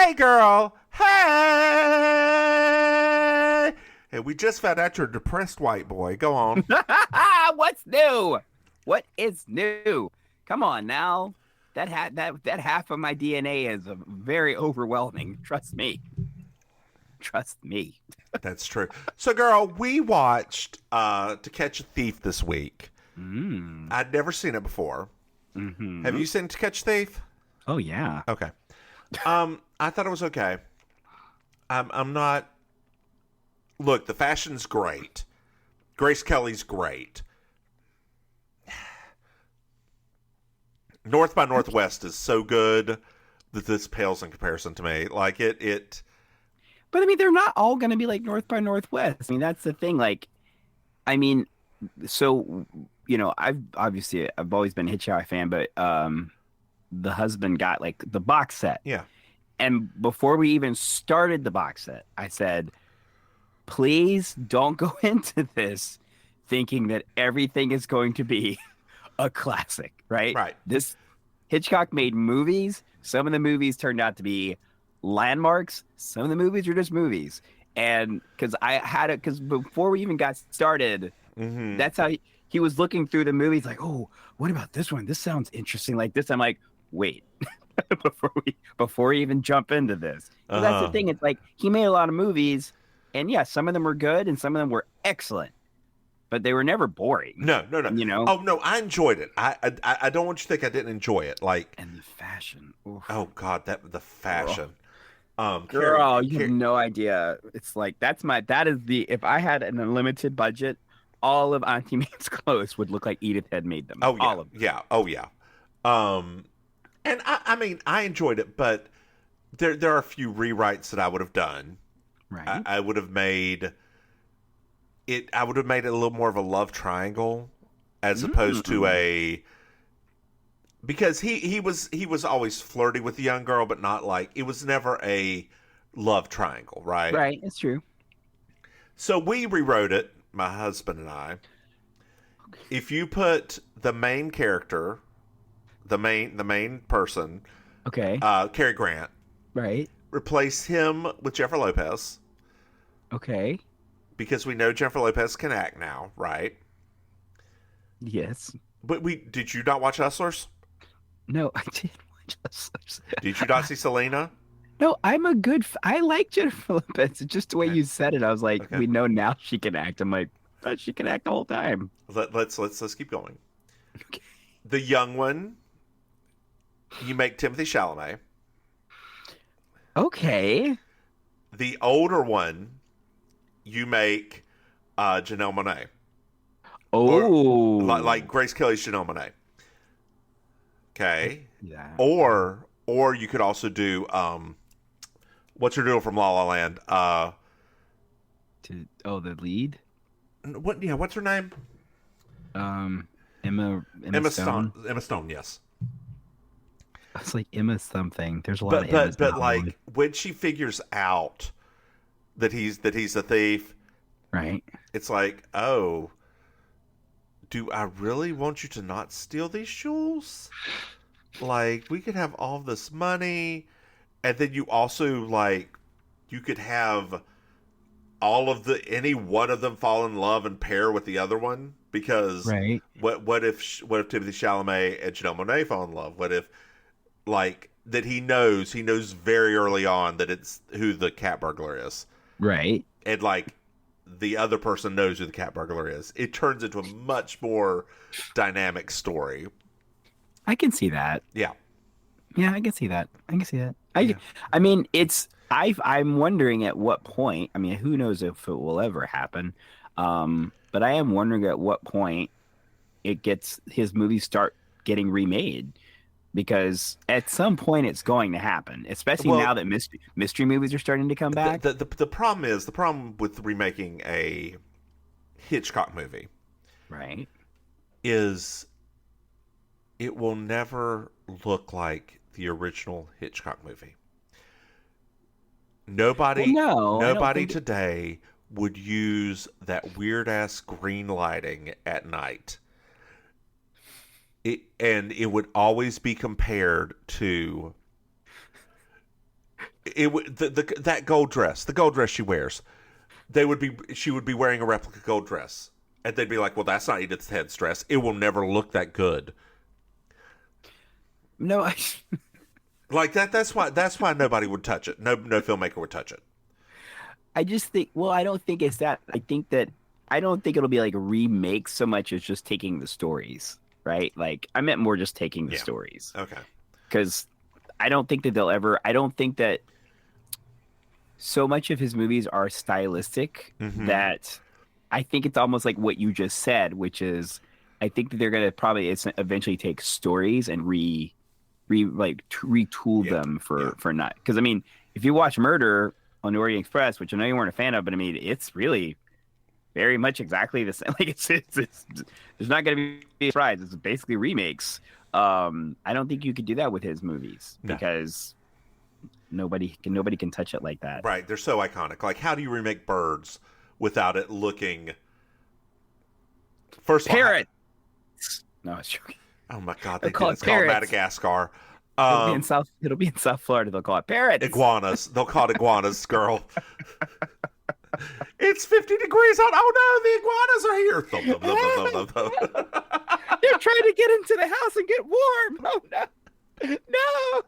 Hey, girl. Hey. Hey, we just found out you're a depressed white boy. Go on. What's new? What is new? Come on now. That half of my DNA is very overwhelming. Trust me. Trust me. That's true. So, girl, we watched To Catch a Thief this week. Mm. I'd never seen it before. Have Mm-hmm. you seen To Catch a Thief? Oh yeah. Okay. I thought it was okay. I'm not. Look, the fashion's great. Grace Kelly's great. North by Northwest is so good that this pales in comparison to me. Like it. But I mean, they're not all going to be like North by Northwest. I mean, that's the thing. Like, I mean, so I've always been a Hitchhiker fan, but the husband got like the box set, Yeah. and before we even started the box set, I said, please don't go into this thinking that everything is going to be a classic, right? Right. This Hitchcock made movies. Some of the movies turned out to be landmarks. Some of the movies are just movies. And because before we even got started, that's how he was looking through the movies like, oh, what about this one? This sounds interesting like this. I'm like, wait, before we even jump into this. 'Cause that's the thing. It's like he made a lot of movies, and yeah, some of them were good and some of them were excellent, but they were never boring. No. You know? Oh no, I enjoyed it. I don't want you to think I didn't enjoy it. Like, And the fashion. Oof. oh god, the fashion. Girl, you have no idea. It's like that is the if I had an unlimited budget, all of Auntie Maim's clothes would look like Edith had made them. Oh yeah, All of them. yeah, oh yeah. And I mean, I enjoyed it, but there are a few rewrites that I would have done. Right. I would have made it. I would have made it a little more of a love triangle, as opposed to a. Because he was always flirty with the young girl, but not like it was never a love triangle, right? Right, it's true. So we rewrote it, my husband and I. If you put the main character, the main person, Okay. Cary Grant, Right. replace him with Jennifer Lopez, Okay. because we know Jennifer Lopez can act now, right? Yes. But did you not watch Hustlers? No, I did watch Hustlers. Did you not see Selena? No, I like Jennifer Lopez. It's just the way Okay. you said it. I was like, Okay. we know now she can act. I'm like, but she can act the whole time. Let's keep going. Okay. The young one, you make Timothy Chalamet. Okay. The older one, you make Janelle Monáe. Oh. Like Grace Kelly's Janelle Monáe. Okay. Yeah. Or you could also do what's her deal from La La Land? The lead? What's her name? Emma Stone. Emma Stone, yes. It's like Emma something. There's a lot of Emmas. But like when she figures out that he's a thief, right. it's like, oh, do I really want you to not steal these jewels? Like, we could have all this money, and then you also like you could have any one of them fall in love and pair with the other one, because Right. what if Timothy Chalamet and Janelle Monáe fall in love? What if like that he knows very early on that it's who the cat burglar is, Right. and like the other person knows who the cat burglar is. It turns into a much more dynamic story. I can see that. Yeah. Yeah, I can see that. Yeah. I mean, I'm wondering at what point. I mean, who knows if it will ever happen? But I am wondering at what point his movies start getting remade, because at some point it's going to happen. Especially now that mystery movies are starting to come back. The problem with remaking a Hitchcock movie, right? is it will never look like the original Hitchcock movie. Nobody today would use that weird ass green lighting at night. It would always be compared to that gold dress, she wears. She would be wearing a replica gold dress, and they'd be like, "Well, that's not Edith Head's dress. It will never look that good." No, Like that. That's why nobody would touch it. No filmmaker would touch it. I just think, well, I don't think it's that. I don't think it'll be like a remake so much as just taking the stories, right? Like, I meant more just taking the stories. Okay. Because I don't think that I don't think that so much of his movies are stylistic that I think it's almost like what you just said, which is, I think that they're going to probably eventually take stories and retool them for not. Because, I mean, if you watch Murder on the Orient Express, which I know you weren't a fan of, but I mean, it's really very much exactly the same. Like it's there's not going to be a surprise. It's basically remakes. I don't think you could do that with his movies because nobody can touch it like that. Right? They're so iconic. Like, how do you remake Birds without it looking? First of all, Parrot. No, it's joking. Oh my God, they call did. it It's called parrots. Madagascar. It'll be in South Florida. They'll call it parrots. Iguanas. They'll call it iguanas, girl. It's 50 degrees out. Oh no, the iguanas are here. They're trying to get into the house and get warm. Oh no. No.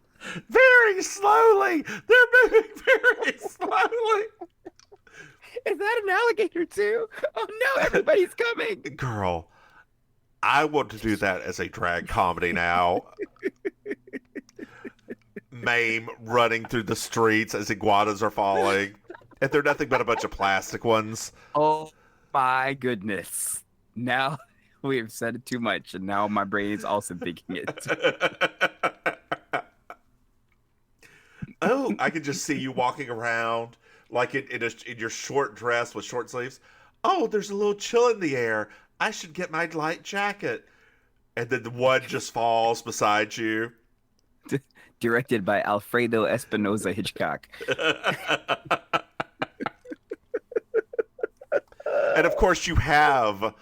Very slowly. They're moving very slowly. Is that an alligator too? Oh no, everybody's coming. Girl, I want to do that as a drag comedy now. Maim running through the streets as iguanas are falling. And they're nothing but a bunch of plastic ones. Oh my goodness. Now we have said it too much, and now my brain is also thinking it. Oh, I can just see you walking around like in your short dress with short sleeves. Oh, there's a little chill in the air. I should get my light jacket. And then the one just falls beside you. Directed by Alfredo Espinosa Hitchcock. And of course, you have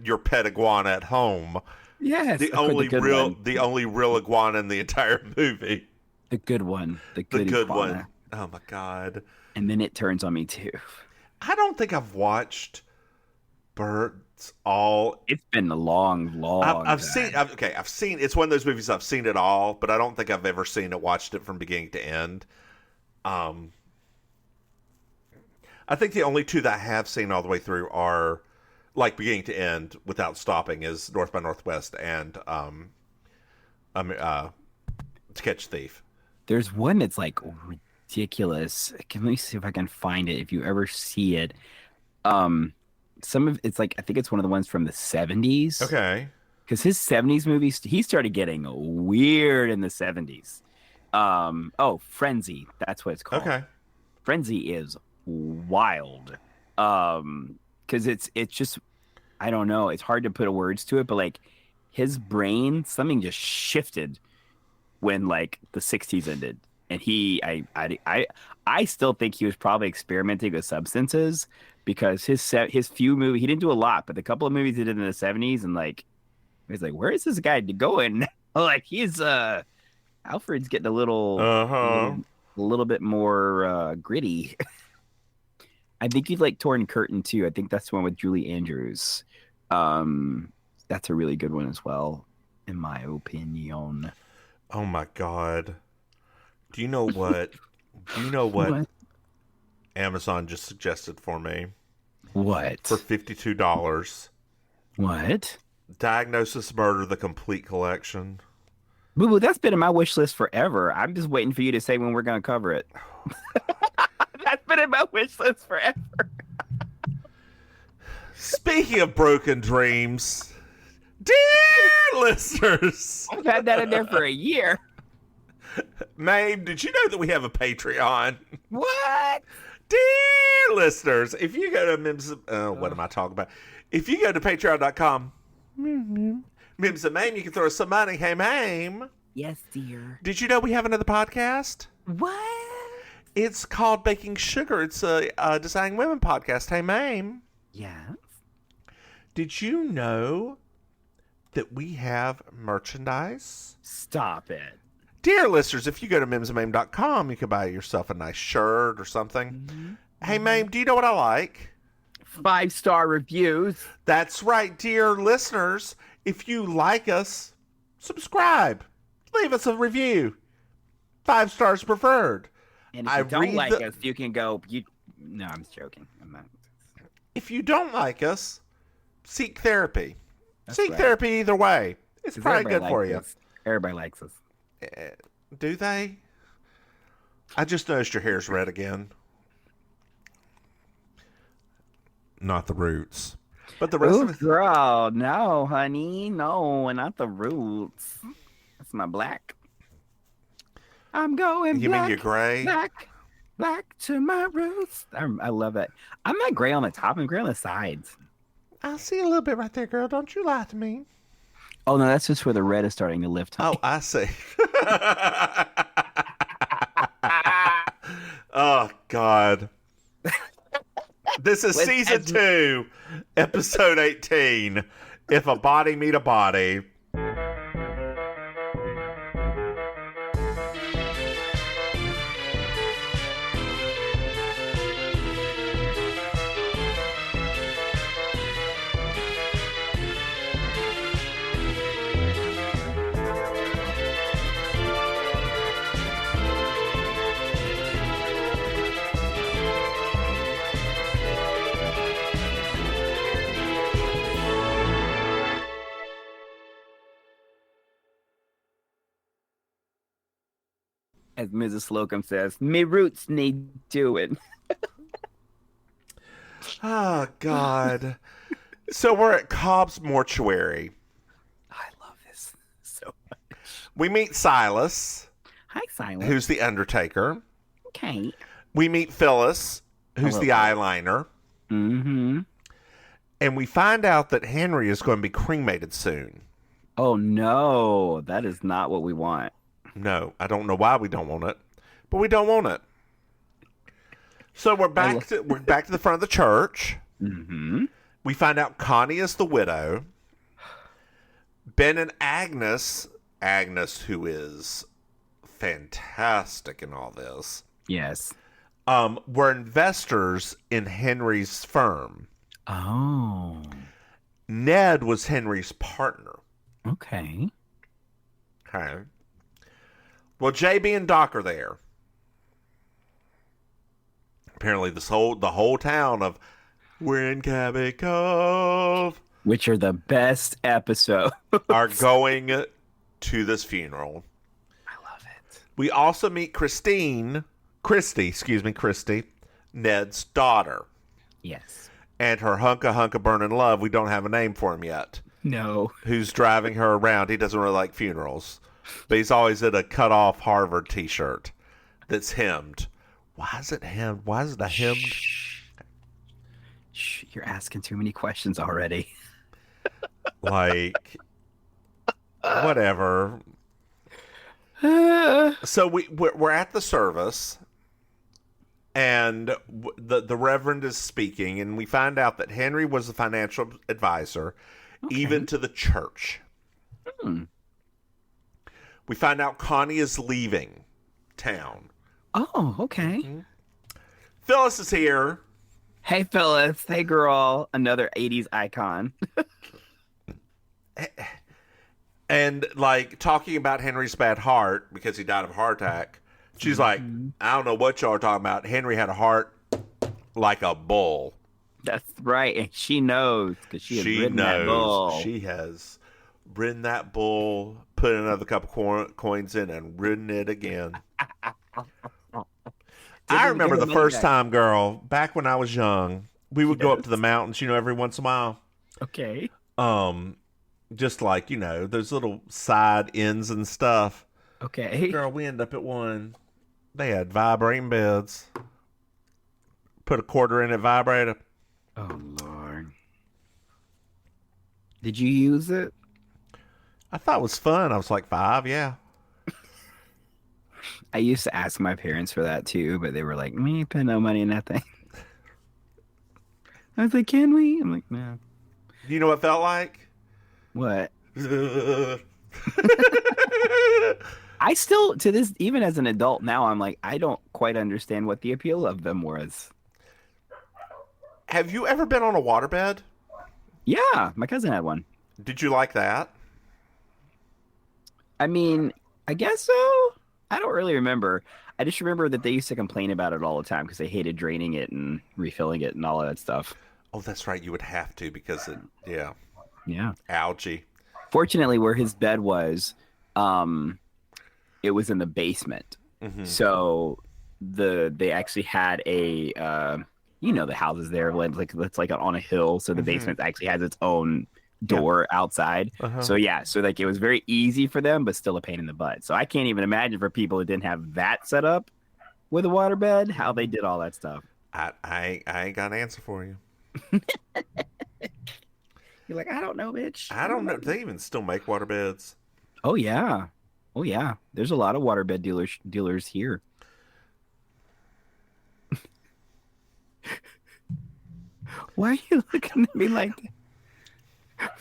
your pet iguana at home. Yes, the only real iguana in the entire movie. The good one, the good iguana. One. Oh my God! And then it turns on me too. I don't think I've watched Birds all. It's been a long I've time. seen. It's one of those movies I've seen it all, but I don't think I've ever watched it from beginning to end. I think the only two that I have seen all the way through are like beginning to end without stopping is North by Northwest and To Catch a Thief. There's one that's like ridiculous. Let me see if I can find it. If you ever see it, it's like I think it's one of the ones from the 70s. Okay. Because his 70s movies, he started getting weird in the 70s. Frenzy. That's what it's called. Okay. Frenzy is wild. Because it's just, I don't know. It's hard to put words to it, but like his brain, something just shifted when like the 60s ended. And I still think he was probably experimenting with substances because his few movies, he didn't do a lot, but the couple of movies he did in the 70s and like, he's like, where is this guy going? Like he's Alfred's getting a little bit more gritty. I think you'd like Torn Curtain too. I think that's the one with Julie Andrews. That's a really good one as well, in my opinion. Oh my God. Do you know what? What? Amazon just suggested for me? What? For $52. What? Diagnosis Murder, the complete collection. Boo Boo, that's been in my wish list forever. I'm just waiting for you to say when we're going to cover it. That's been in my wish list forever. Speaking of broken dreams, dear listeners, I've had that in there for a year. Maim, did you know that we have a Patreon? What? Dear listeners, if you go to Mims, what am I talking about? If you go to patreon.com, Mims and Maim, you can throw us some money. Hey, Maim. Yes, dear. Did you know we have another podcast? What? It's called Baking Sugar. It's a Designing Women podcast. Hey, Maim. Yes. Did you know that we have merchandise? Stop it. Dear listeners, if you go to mimsmaim.com, you can buy yourself a nice shirt or something. Mm-hmm. Hey, Maim, do you know what I like? 5-star reviews. That's right, dear listeners. If you like us, subscribe. Leave us a review. 5 stars preferred. And if you don't like us, you can go. No, I'm just joking. I'm not. If you don't like us, seek therapy. That's seek right. therapy either way. It's probably good for you. Everybody likes us. Do they? I just noticed your hair's red again. Not the roots. But the rest of it. Girl, no, honey. No, not the roots. That's my black. I'm going You black. mean you're gray? Black to my roots. I love it. I'm not gray on the top. I'm gray on the sides. I see a little bit right there, girl. Don't you lie to me. Oh, no, that's just where the red is starting to lift. Oh, I see. Oh, God. This is season 2, episode 18. If a body meet a body. As Mrs. Slocum says, me roots need doing. Oh, God. So we're at Cobb's Mortuary. I love this so much. We meet Silas. Hi, Silas. Who's the Undertaker. Okay. We meet Phyllis, who's the eyeliner. Mm-hmm. And we find out that Henry is going to be cremated soon. Oh, no. That is not what we want. No, I don't know why we don't want it, but we don't want it. So we're back to the front of the church. Mm-hmm. We find out Connie is the widow. Ben and Agnes, who is fantastic in all this. Yes. Were investors in Henry's firm. Oh. Ned was Henry's partner. Okay. Okay. Well, JB and Doc are there. Apparently, the whole town of We're in Cabot Cove, which are the best episodes, are going to this funeral. I love it. We also meet Christy, Ned's daughter. Yes. And her hunka burning love. We don't have a name for him yet. No. Who's driving her around. He doesn't really like funerals. But he's always in a cut-off Harvard t-shirt that's hemmed. Why is it hemmed? Why is it a hemmed? Shh, you're asking too many questions already. Like, whatever. So we're at the service, and the Reverend is speaking, and we find out that Henry was the financial advisor, even to the church. Hmm. We find out Connie is leaving town. Oh, okay. Mm-hmm. Phyllis is here. Hey, Phyllis. Hey, girl. Another 80s icon. And, like, talking about Henry's bad heart because he died of a heart attack. She's like, I don't know what y'all are talking about. Henry had a heart like a bull. That's right. And she knows because she has ridden that bull. She has ridden that bull, put another couple coins in, and ridden it again. I remember the first time, girl, back when I was young, we would go up to the mountains, every once in a while. Okay. Just like, those little side ends and stuff. Okay. Girl, we ended up at one. They had vibrating beds. Put a quarter in it, vibrator. Oh, Lord. Did you use it? I thought it was fun. I was like 5, yeah. I used to ask my parents for that too, but they were like, "Me put no money in that thing." I was like, "Can we?" I'm like, "No." You know what it felt like? What? I still, to this, even as an adult now, I'm like, I don't quite understand what the appeal of them was. Have you ever been on a waterbed? Yeah, my cousin had one. Did you like that? I mean, I guess so. I don't really remember. I just remember that they used to complain about it all the time because they hated draining it and refilling it and all of that stuff. Oh, that's right. You would have to because yeah, Yeah. algae. Fortunately, where his bed was, it was in the basement. Mm-hmm. So they actually had a the houses there like it's like on a hill, so the basement actually has its own door outside. So yeah, so like it was very easy for them, but still a pain in the butt. So I can't even imagine for people who didn't have that set up with a waterbed how they did all that stuff. I ain't got an answer for you. You're like, I don't know, bitch. I don't know. Do they even still make waterbeds? Oh yeah. Oh yeah. There's a lot of waterbed dealers here. Why are you looking at me like that?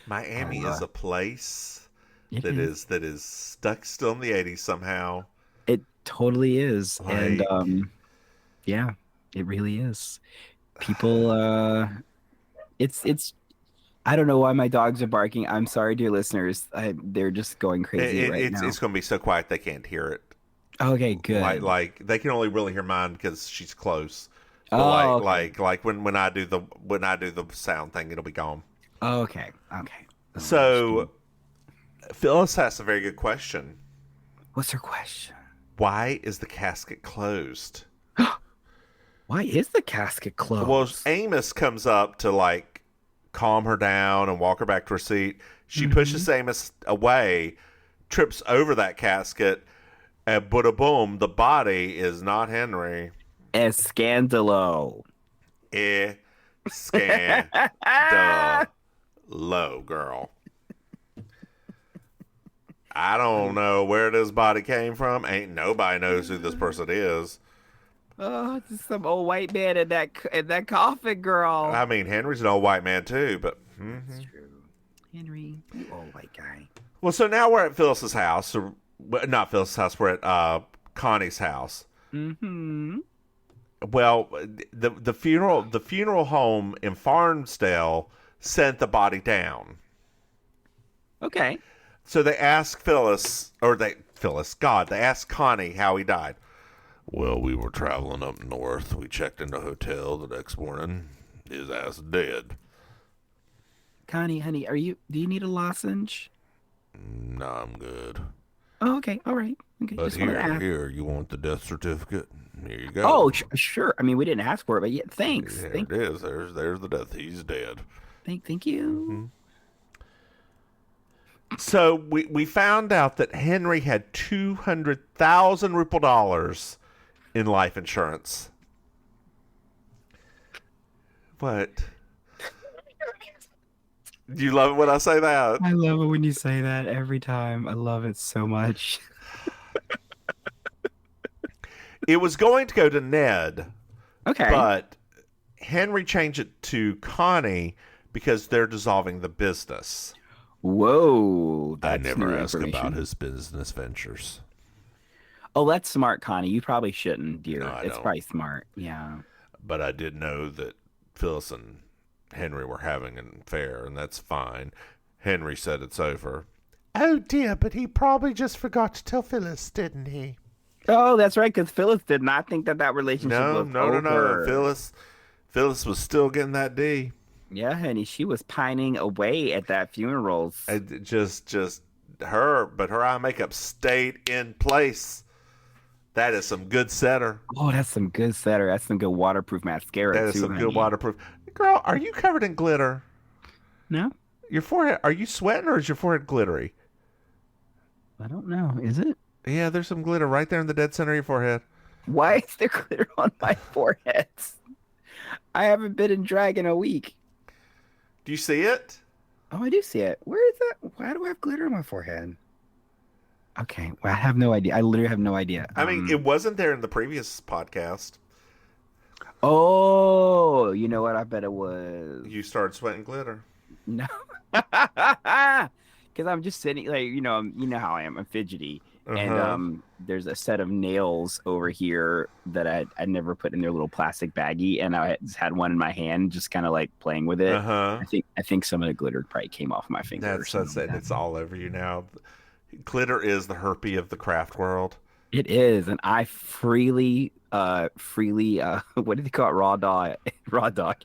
Miami is a place It that is stuck still in the 80s somehow. It totally is. Like, And yeah, it really is. People it's I don't know why my dogs are barking. I'm sorry, dear listeners. They're just going crazy right now. It's going to be so quiet they can't hear it. Okay, good. Like they can only really hear mine because she's close. But like when I do the sound thing, it'll be gone. Okay. So Phyllis has a very good question. What's her question? Why is the casket closed? Why is the casket closed? Well, Amos comes up to like calm her down and walk her back to her seat. She pushes Amos away, trips over that casket, and boom, the body is not Henry. Escandalo. Low girl. I don't know where this body came from. Ain't nobody knows who this person is. Oh, it's some old white man in that coffin, girl. I mean, Henry's an old white man too, but That's true. Henry, you old white guy. Well, so now we're at Phyllis's house, or not Phyllis's house. We're at Connie's house. Mm-hmm. Well, the funeral home in Farnsdale sent the body down. Okay. So they asked they asked Connie how he died. Well, we were traveling up north. We checked in the hotel the next morning. His ass dead. Connie, honey, do you need a lozenge? No, I'm good. Oh, okay. All right. Okay. But just here, you want the death certificate? Here you go. Oh, sure. I mean, we didn't ask for it, but yeah, thanks. There it is. There's the death. He's dead. Thank you. Mm-hmm. So we found out that Henry had 200,000 ruble dollars in life insurance. What? Do you love it when I say that? I love it when you say that every time. I love it so much. It was going to go to Ned. Okay. But Henry changed it to Connie because they're dissolving the business. Whoa. I That's never new asked information. about his business ventures. Oh, that's smart, Connie. You probably shouldn't, dear. No, I It's don't. probably smart. Yeah. But I did know that Phyllis and Henry were having an affair, and that's fine. Henry said it's over. Oh, dear, but he probably just forgot to tell Phyllis, didn't he? Oh, that's right, because Phyllis did not think that relationship was over. No. Phyllis was still getting that D. Yeah, honey, she was pining away at that funeral. Just her eye makeup stayed in place. That is some good setter. Oh, that's some good setter. That's some good waterproof mascara. That is some good waterproof. Girl, are you covered in glitter? No, Your forehead, are you sweating or is your forehead glittery? I don't know. Is it? Yeah, there's some glitter right there in the dead center of your forehead. Why is there glitter on my forehead? I haven't been in drag in a week. Do you see it? Oh, I do see it. Where is that? Why do I have glitter on my forehead? Okay, well, I have no idea. I literally have no idea. I mean, it wasn't there in the previous podcast. Oh, you know what? I bet it was. You started sweating glitter. No. Because because I'm just sitting like you know how I am. I'm fidgety, and Uh-huh. there's a set of nails over here that I never put in their little plastic baggie, and I just had one in my hand, just kind of like playing with it. Uh-huh. I think some of the glitter probably came off my finger or That's something it. like It's that. all over you now. Glitter is the herpes of the craft world. It is, and I freely, what did they call it? Raw dog, raw dog.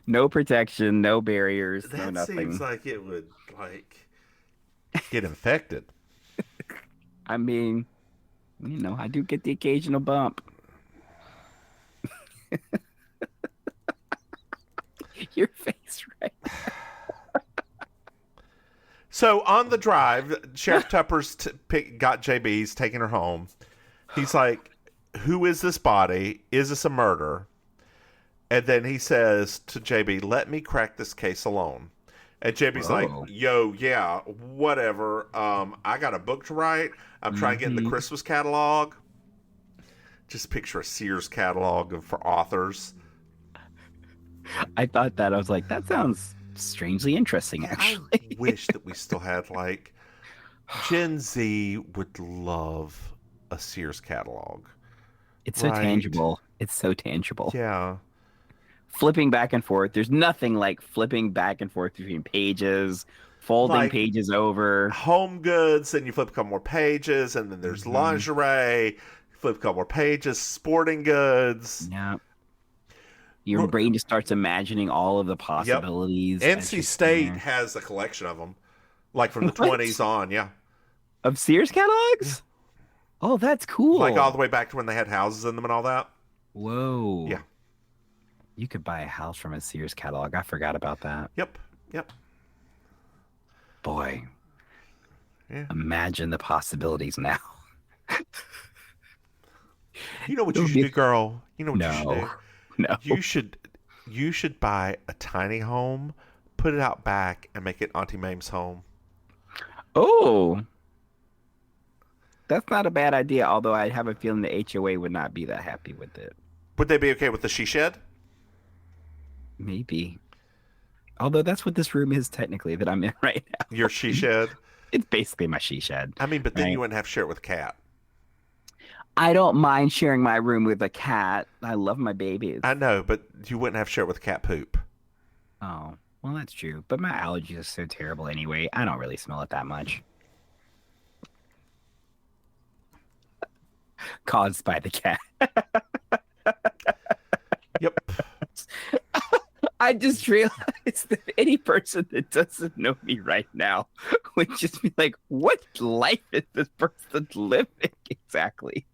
No protection, no barriers, no That seems nothing. like it would like get infected. I mean, I do get the occasional bump. Your face, right? So on the drive, Sheriff Tupper's got JB's taking her home. He's like, "Who is this body? Is this a murder?" And then he says to JB, "Let me crack this case alone." And JB's like, Whoa. "Yo, yeah, whatever. I got a book to write. I'm trying to get in the hmm Christmas catalog. Just picture a Sears catalog for authors. I thought that I was like, that sounds strangely interesting, I actually. wish that we still had like Gen Z would love a Sears catalog, It's so right? tangible. It's so tangible. Yeah, Flipping back and forth. There's nothing like flipping back and forth between pages, folding like pages over. home goods, and you flip a couple more pages, and then there's hmm lingerie. Flip a couple more pages, sporting goods. Yeah. Your brain just starts imagining all of the Yep. possibilities as NC you're sitting State there. has a collection of them, like from the What? 20s on. Yeah, Of Sears yeah, catalogs? Oh, that's like all cool. the way back to when they had houses in them and all that. Yeah. Whoa. You could buy a house from a Sears catalog. I forgot about that. Yep. Yep. Boy, Yeah. imagine the possibilities now. You know what It you would should be do, girl? You know what you should no, do? no. You should you should buy a tiny home, put it out back, and make it Auntie Maim's home. Oh, that's not a bad idea. Although I have a feeling the HOA would not be that happy with it. Would they be okay with the she shed? Maybe. Although that's what this room is technically that I'm in right Your she now. shed? It's basically my she shed, I mean, but then you right? wouldn't have to share it with a cat. I don't mind sharing my room with a cat. I love my babies. I know, but you wouldn't have to share it with cat poop. Oh, well, that's true. But my allergies are so terrible anyway. I don't really smell it that much. Caused by the cat. Yep. I just realized that any person that doesn't know me right now would just be like, what life is this person living exactly?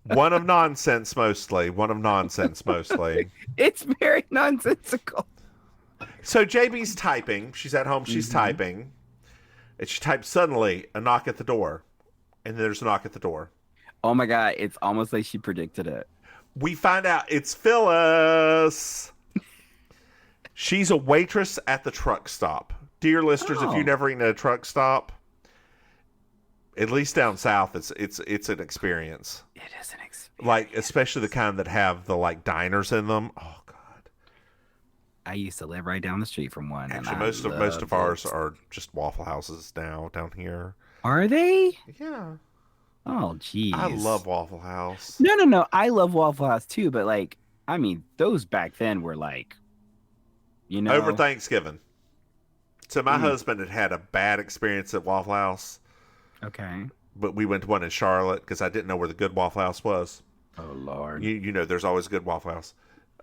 One of nonsense mostly. One of nonsense mostly. It's very nonsensical. So JB's typing. She's at home. She's hmm typing. And she types suddenly a knock at the door. And there's a knock at the door. Oh my God, it's almost like she predicted it. We find out it's Phyllis. She's a waitress at the truck stop. Dear listeners, if you've Oh, never eaten at a truck stop, at least down south, it's an experience. it is an Like experience. especially the kind that have the like diners in them. Oh God. I used to live right down the street from one, and Actually, I most of loved ours it. are just Waffle Houses now down here. Are they? Yeah, Oh, I geez. love Waffle House. No, no, no. I love Waffle House too, but like, I mean, those back then were like, you Over know, Thanksgiving. So my mm, husband had a bad experience at Waffle House, okay. but we went to one in Charlotte because I didn't know where the good Waffle House was. Oh Lord. You know, there's always a good Waffle House.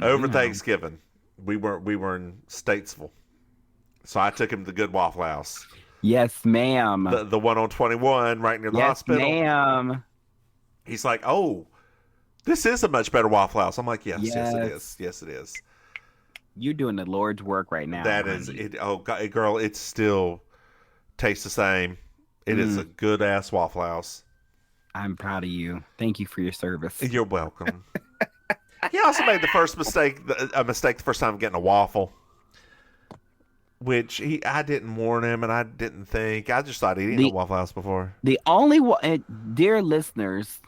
I Over know. Thanksgiving, we were in Statesville, so I took him to the good Waffle House, Yes, ma'am. the one on 21 right near the Yes, hospital. ma'am. He's like, "Oh, this is a much better Waffle House." I'm like, "Yes, yes, it is. Yes. Yes, it is." You're doing the Lord's work right now, That is honey. it. Oh, God, girl, it still tastes the same. It is a Mm, good ass Waffle House. I'm proud of you. Thank you for your service. You're welcome. He also made a mistake the first time getting a waffle, which I didn't warn him, and I didn't think. I just thought he'd eaten a The Waffle House before. the only one, dear listeners,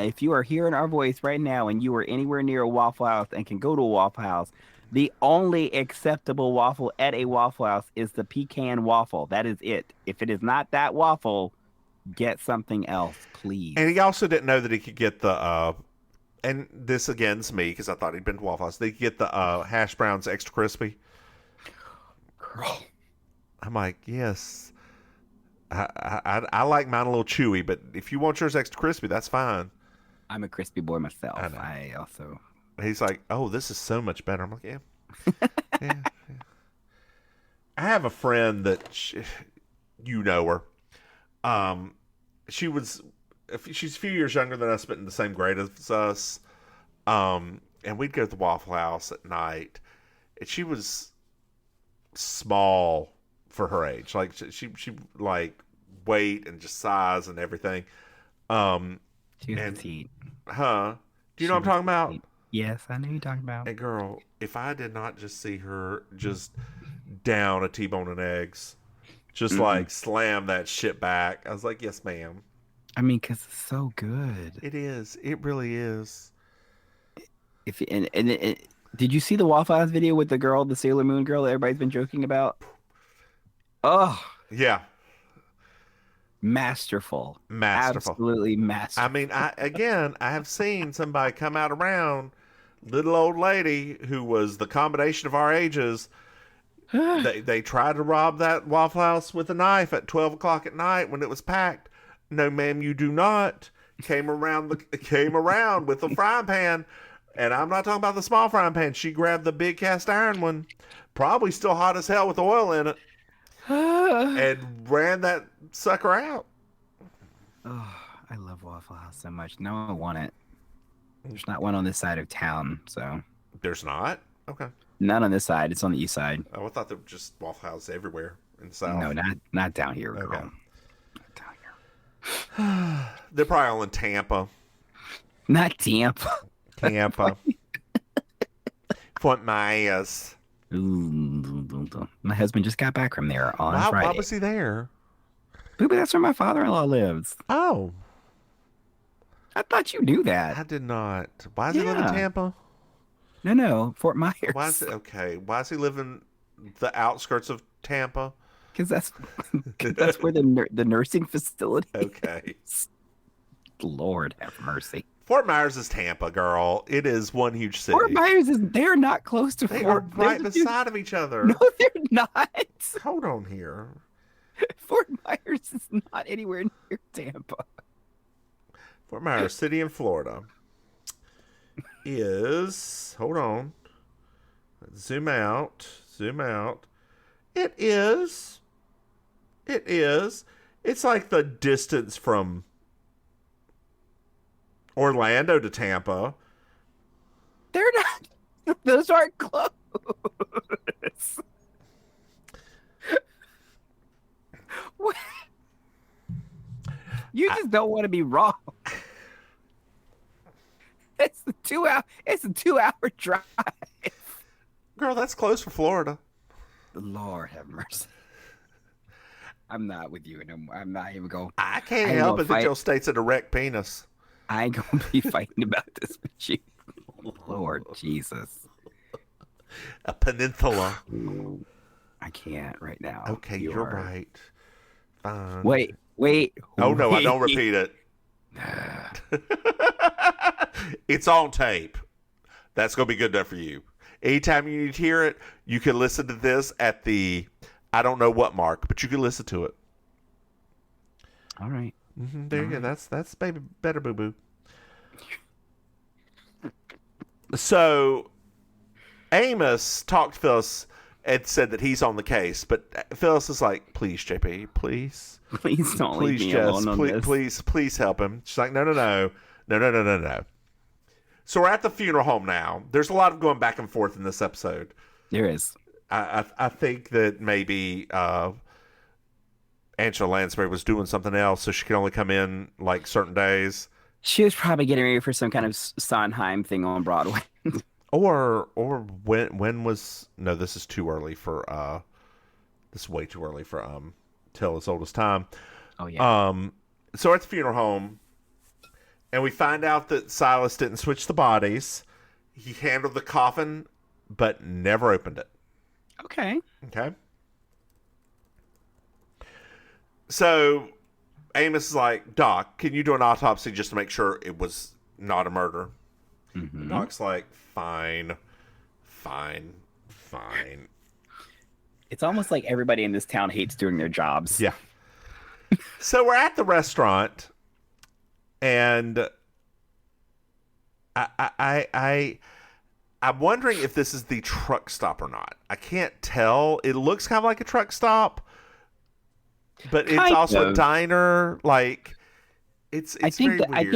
if you are hearing our voice right now and you are anywhere near a Waffle House and can go to a Waffle House, the only acceptable waffle at a Waffle House is the pecan waffle. That is it. If it is not that waffle, get something else, please. And he also didn't know that he could get the and this again's me because I thought he'd been to Waffle House. They could get the hash browns extra crispy. Girl. I'm like, yes. I like mine a little chewy, but if you want yours extra crispy, that's fine. I'm a crispy boy myself. I also. He's like, oh, this is so much better. I'm like, yeah. Yeah. I have a friend that you know her. She's a few years younger than us, but in the same grade as us. And we'd go to the Waffle House at night, and she was small for her age. Like she like weight and just size and everything. She was petite. Huh? Do you know what I'm talking about? Petite. Yes, I know you're talking about. And girl, if I did not just see her just down a T-bone and eggs, just like slam that shit back, I was like, yes, ma'am. I mean, because it's so good. It is. It really is. Did you see the Waffle House video with the girl, the Sailor Moon girl that everybody's been joking about? Oh. Yeah. Masterful. Masterful. Absolutely masterful. I mean, I have seen somebody come out around, little old lady who was the combination of our ages. They tried to rob that Waffle House with a knife at 12 o'clock at night when it was packed. No, ma'am, you do not. Came around with a frying pan. And I'm not talking about the small frying pan. She grabbed the big cast iron one, probably still hot as hell with oil in it, and ran that sucker out. Oh, I love Waffle House so much. No, I want it. There's not one on this side of town, so. There's not? Okay. Not on this side. It's on the east side. Oh, I thought there were just Waffle House everywhere in the south. No, not down here, girl. Okay. Not down here. They're probably all in Tampa. Not Tampa. Tampa. Fort Myers. Ooh, my husband just got back from there on Friday. Why was he there? But that's where my father-in-law lives. Oh. I thought you knew that. I did not. Why does he live in Tampa? No, Fort Myers. Why is he living the outskirts of Tampa? Because that's where the nursing facility Okay. is. Lord have mercy. Fort Myers is Tampa, girl. It is one huge city. Fort Myers they're not close to They Fort. are right beside of each other. No, they're not. Hold on here. Fort Myers is not anywhere near Tampa. Fort Myers City in Florida is, hold on. Zoom out. It is. It's like the distance from Orlando to Tampa. They're not. Those aren't close. What? You just don't want to be wrong. It's a 2-hour drive. Girl, that's close for Florida. Lord have mercy. I'm not with you anymore. I'm not even going. I can't help it that your state's a direct penis. I ain't gonna be fighting about this with you. Lord Jesus. A peninsula. I can't right now. Okay, you're right. Fine. Wait. Oh, no, I don't repeat it. It's on tape. That's going to be good enough for you. Anytime you need to hear it, you can listen to this at the, I don't know what mark, but you can listen to it. All right. There you go. That's baby better, boo-boo. So, Amos talked to Phyllis and said that he's on the case, but Phyllis is like, please, JP, please. Please don't leave me alone on this. Please help him. She's like, no. So we're at the funeral home now. There's a lot of going back and forth in this episode. There is. I think that maybe Angela Lansbury was doing something else, so she could only come in like certain days. She was probably getting ready for some kind of Sondheim thing on Broadway. or when was this is too early for this is way too early for Tell As Old As Time. Oh yeah. So at the funeral home, And we find out that Silas didn't switch the bodies. He handled the coffin, but never opened it. Okay. Okay. So Amos is like, Doc, can you do an autopsy just to make sure it was not a murder? Mm-hmm. Doc's like, fine. Fine. Fine. It's almost like everybody in this town hates doing their jobs. Yeah. So we're at the restaurant, and I'm wondering if this is the truck stop or not. I can't tell. It looks kind of like a truck stop, but it's Kind also a of. diner. Like it's I think very that weird.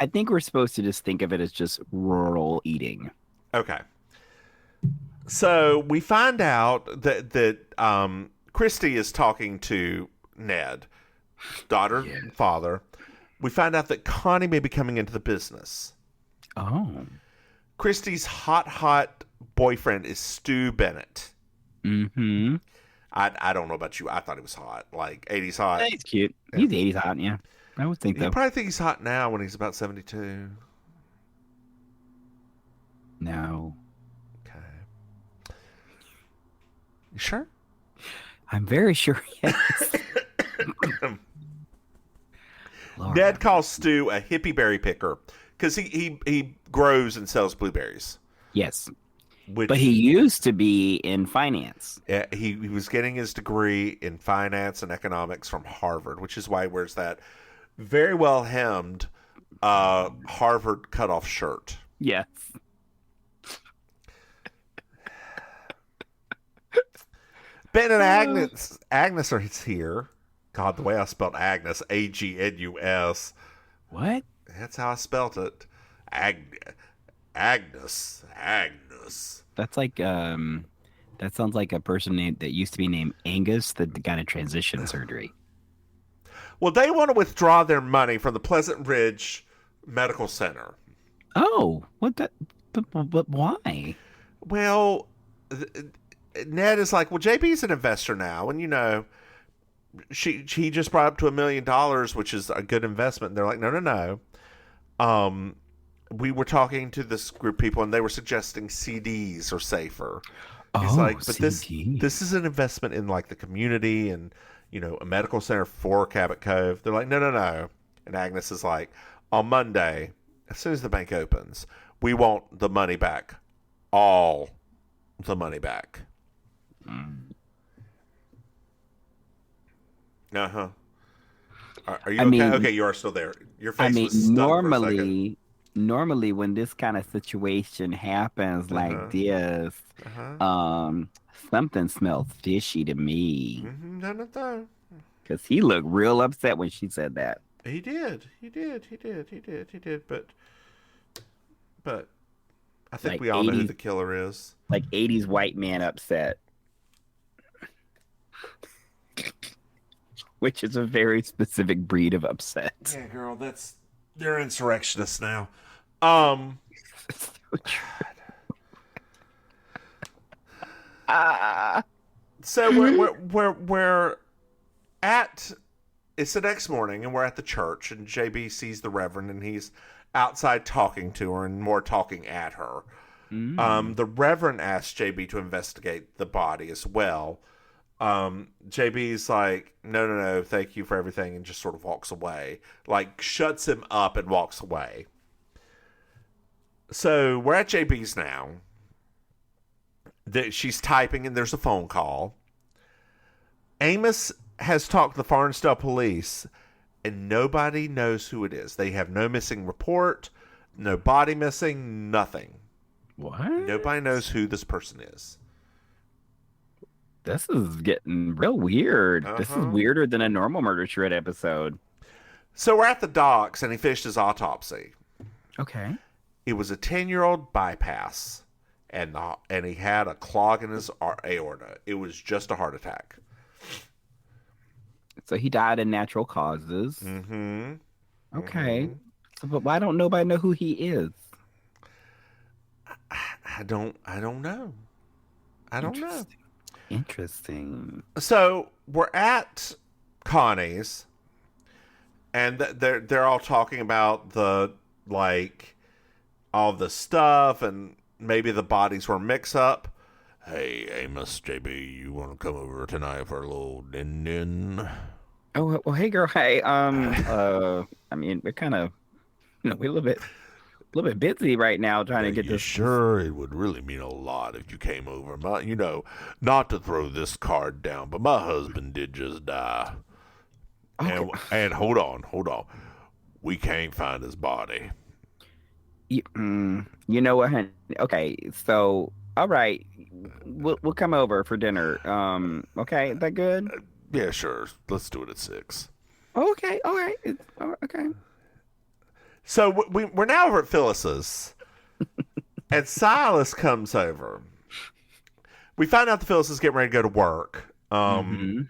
I think we're supposed to just think of it as just rural eating. Okay. So we find out that Christy is talking to Ned, daughter and father. We find out that Connie may be coming into the business. Oh. Christy's hot boyfriend is Stu Bennett. Mm-hmm. I don't know about you. I thought he was hot, like 80s hot. He's cute. Yeah. He's 80s hot, yeah. I would think You so. probably think he's hot now when he's about 72. No. Okay. You sure? I'm very sure yes. Lord. Ned calls Stu a hippie berry picker because he grows and sells blueberries. Yes. Which, But he used to be in finance. he was getting his degree in finance and economics from Harvard, which is why he wears that very well hemmed Harvard cutoff shirt. Yes. Ben and Agnes are here. God, the way I spelled Agnes, Agnus. What? That's how I spelt it. Agnes. That's like that sounds like a person named that used to be named Angus that got a transition surgery. Well, they want to withdraw their money from the Pleasant Ridge Medical Center. Oh, what that? But why? Well, Ned is like, well, JB's an investor now, and you know, he just brought up to $1 million, which is a good investment. And they're like, no. We were talking to this group of people, and they were suggesting CDs are safer. He's like, but this is an investment in like the community and, you know, a medical center for Cabot Cove. They're like, no. And Agnes is like, on Monday, as soon as the bank opens, we want the money back. All the money back. Uh-huh. Are you okay? Okay, you are still there. Your face was stuck for a second. Normally when this kind of situation happens like this, something smells fishy to me. No. Because he looked real upset when she said that. He did. But I think Like we all know who 80s the killer is. Like 80s white man upset. Which is a very specific breed of upset. Yeah, girl, they're insurrectionists now. So true. So we're at, it's the next morning, and we're at the church, and JB sees the Reverend, and he's outside talking to her and more talking at her. The Reverend asks JB to investigate the body as well. JB's like, no, thank you for everything, and just sort of walks away. Like, shuts him up and walks away. So we're at JB's now. She's typing, and there's a phone call. Amos has talked to the Farnsdale police, and nobody knows who it is. They have no missing report, no body missing, nothing. What? Nobody knows who this person is. This is getting real weird. This is weirder than a normal Murder She Wrote episode. So we're at the docks, and he finished his autopsy. Okay. It was a 10-year-old bypass, and he had a clog in his aorta. It was just a heart attack. So he died in natural causes. Mm-hmm. Okay. So, but why don't nobody know who he is? I don't know. I don't know. Interesting. So we're at Connie's, and they're all talking about the like all the stuff, and maybe the bodies were mix up. Hey, Amos, JB, you want to come over tonight for a little din? Oh, well, hey, girl. Hey, I mean, we're kind of, we're a little bit busy right now trying to get You this. sure it would really mean a lot if you came over. Not to throw this card down, but my husband did just die. Okay. And hold on. We can't find his body. You know what, honey? Okay, so all right, we'll come over for dinner. Okay, is that good? Yeah, sure. Let's do it at 6. Okay, all right, okay. So we're now over at Phyllis's, and Silas comes over. We find out that Phyllis is getting ready to go to work. And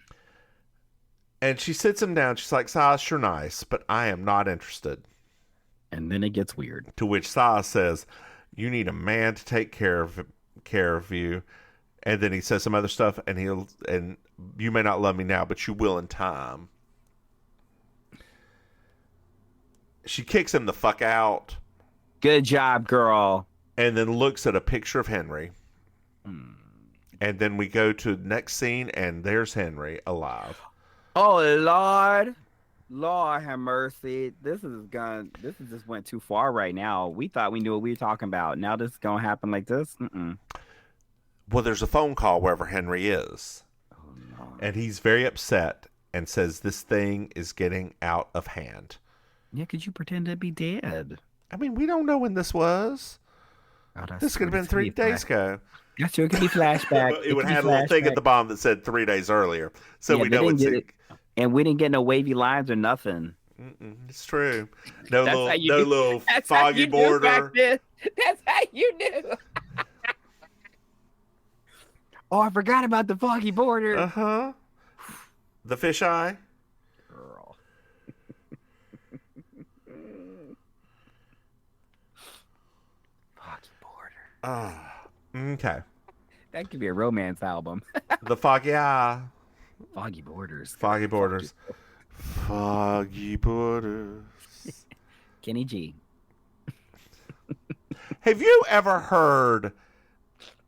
she sits him down. She's like, Silas, you're nice, but I am not interested. And then it gets weird. To which Silas says, you need a man to take care of you. And then he says some other stuff, and you may not love me now, but you will in time. She kicks him the fuck out. Good job, girl. And then looks at a picture of Henry. And then we go to the next scene, and there's Henry alive. Oh, Lord have mercy. This just went too far right now. We thought we knew what we were talking about. Now this is going to happen like this? Well, there's a phone call wherever Henry is. Oh, no. And he's very upset and says this thing is getting out of hand. Yeah, could you pretend to be dead? I mean, we don't know when this was. Oh, this could have been 3 days ago. That's true. It could be flashback. It would have a little thing at the bottom that said 3 days earlier. So we know it's... And we didn't get no wavy lines or nothing. It's true. No little foggy border. That's how you knew. Oh, I forgot about the foggy border. Uh-huh. The fisheye. Girl. Foggy border. Okay. That could be a romance album. The foggy eye. Foggy borders. Foggy borders. Foggy borders. Kenny G. Have you ever heard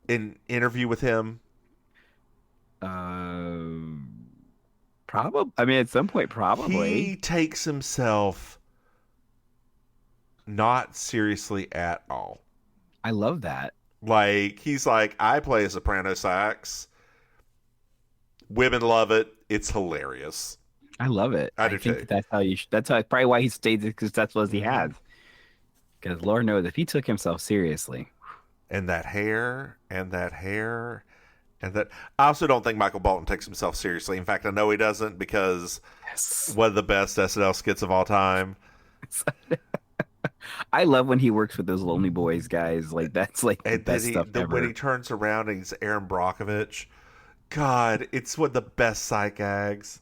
an interview with him? Probably. I mean, at some point, probably. He takes himself not seriously at all. I love that. Like, he's like, I play a soprano sax. Women love it. It's hilarious. I love it. I do think too. that's how you. That's probably why he stayed, because that's what he has. Because Lord knows if he took himself seriously. And that hair. I also don't think Michael Bolton takes himself seriously. In fact, I know he doesn't, because one of the best SNL skits of all time. I love when he works with those Lonely Boys guys. Like, that's like the best stuff ever. When he turns around and he's Aaron Brockovich. God, it's one of the best sight gags.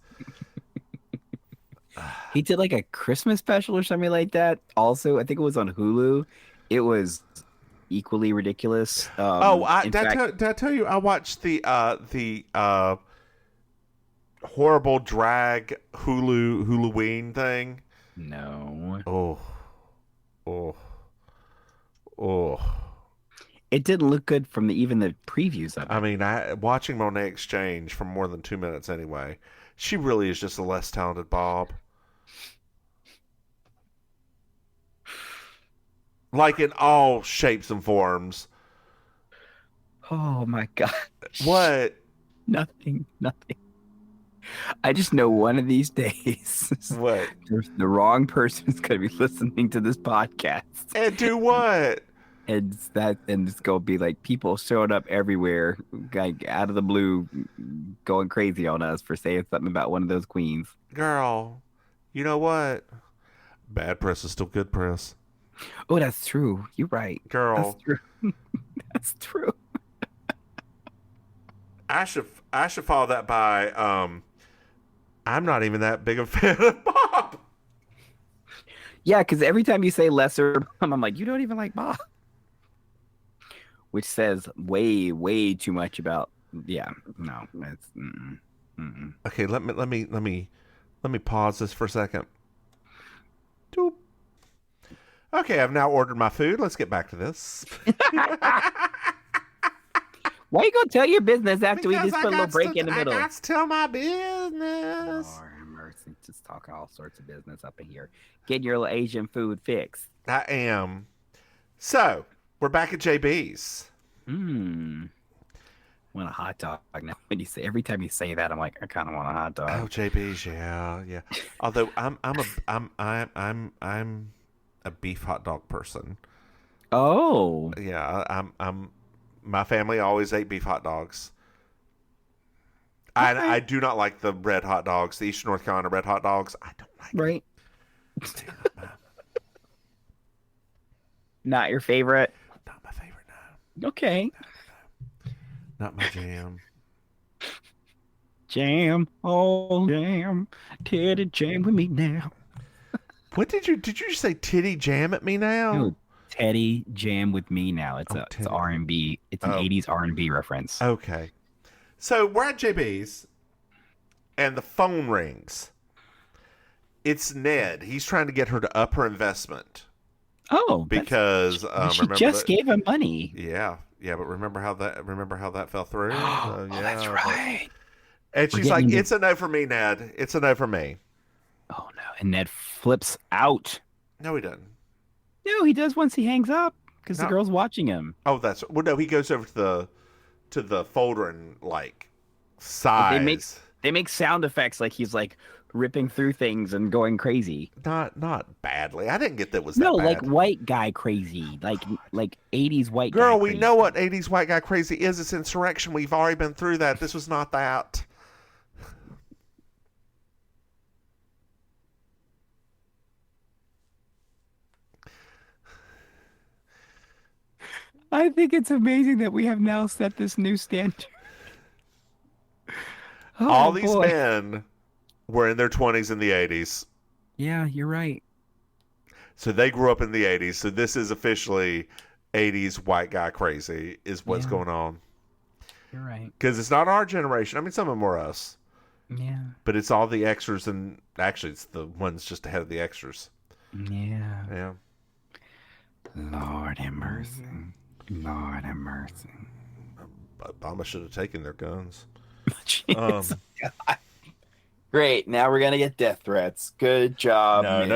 He did like a Christmas special or something like that. Also, I think it was on Hulu. It was equally ridiculous. Did I tell you I watched the horrible drag Halloween thing? No. Oh. It didn't look good from even the previews of it. I mean, watching Monet Exchange for more than 2 minutes anyway. She really is just a less talented Bob. Like, in all shapes and forms. Oh my God. What? Nothing. I just know one of these days. What? The wrong person is going to be listening to this podcast. And do what? And it's going to be like people showing up everywhere, like out of the blue, going crazy on us for saying something about one of those queens. Girl, you know what? Bad press is still good press. Oh, that's true. You're right. Girl. That's true. That's true. I should follow that by I'm not even that big a fan of Bob. Yeah, because every time you say lesser, I'm like, you don't even like Bob. Which says way, way too much about. Yeah, no, it's. Okay, let me pause this for a second. Okay, I've now ordered my food. Let's get back to this. Why you gonna tell your business after we Because just put a little break in the middle? I got to tell my business. Lord have mercy, just talking all sorts of business up in here. Getting your little Asian food fixed. I am. So, we're back at JB's. Want a hot dog now? When you say every time you say that, I'm like, I kind of want a hot dog. Oh, JB's, yeah. Although I'm a beef hot dog person. Oh, Yeah, I'm. My family always ate beef hot dogs. okay. I do not like the red hot dogs, the Eastern North Carolina red hot dogs. I don't like right. them. Not your favorite. Not my favorite, no. Okay. Not my jam. Jam, oh jam, titty jam with me now. What did you say? Titty jam at me now? No, Teddy jam with me now. It's it's Teddy. R&B. It's an 80s R&B reference. Okay. So we're at JB's, and the phone rings. It's Ned. He's trying to get her to up her investment. Oh, Because she just gave him money. Yeah, but remember how that fell through? Oh, that's right. And she's like, "It's a no for me, Ned. It's a no for me." Oh no! And Ned flips out. No, he doesn't. No, he does once he hangs up because the No. girl's watching him. Oh, no. He goes over to the folder and like sighs. They make sound effects like he's like ripping through things and going crazy. Not badly. I didn't get that was No, that bad. like white guy crazy, like 80s white guy. Girl, crazy. we know what 80s white guy crazy is. It's insurrection. We've already been through that. This was not that. I think it's amazing that we have now set this new standard. Oh, All these boy. men were in their 20s in the 80s. Yeah, you're right. So they grew up in the 80s. So this is officially 80s white guy crazy is what's going on. You're right. Because it's not our generation. I mean, some of them were us. Yeah. But it's all the extras, and actually it's the ones just ahead of the extras. Yeah. Yeah. Lord have mercy. Lord have mercy. Obama should have taken their guns. Jesus God. Great. Now we're gonna get death threats. Good job. No.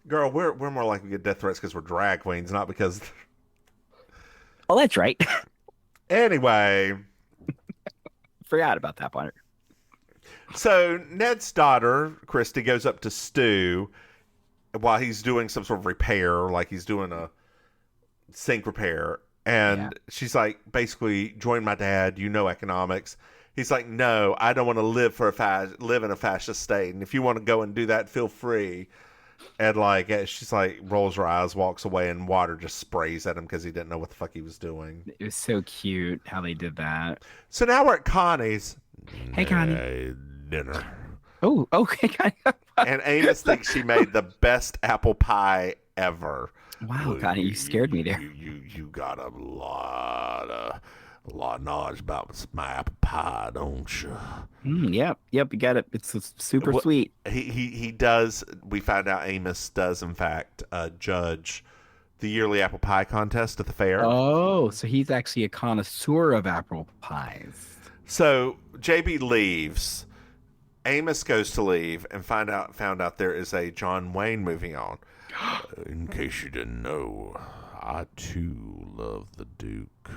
Girl, we're more likely to get death threats because we're drag queens, not because. Oh, that's right. Anyway. Forgot about that part. So Ned's daughter, Christy, goes up to Stu while he's doing some sort of repair, like he's doing a sink repair. And she's like, basically, join my dad, you know economics. He's like, no, I don't want to live in a fascist state. And if you want to go and do that, feel free. And like, she's like, rolls her eyes, walks away, and water just sprays at him because he didn't know what the fuck he was doing. It was so cute how they did that. So now we're at Connie's. Hey, Connie. Dinner. Oh, okay, Connie. And Amos thinks she made the best apple pie ever. Wow, Connie, you scared me there. You got a lot of knowledge about my apple pie, don't you? Yep. You got it. It's super sweet. He does. We found out Amos does in fact judge the yearly apple pie contest at the fair. Oh, so he's actually a connoisseur of apple pies. So JB leaves. Amos goes to leave and found out there is a John Wayne movie on. In case you didn't know, I too love the Duke.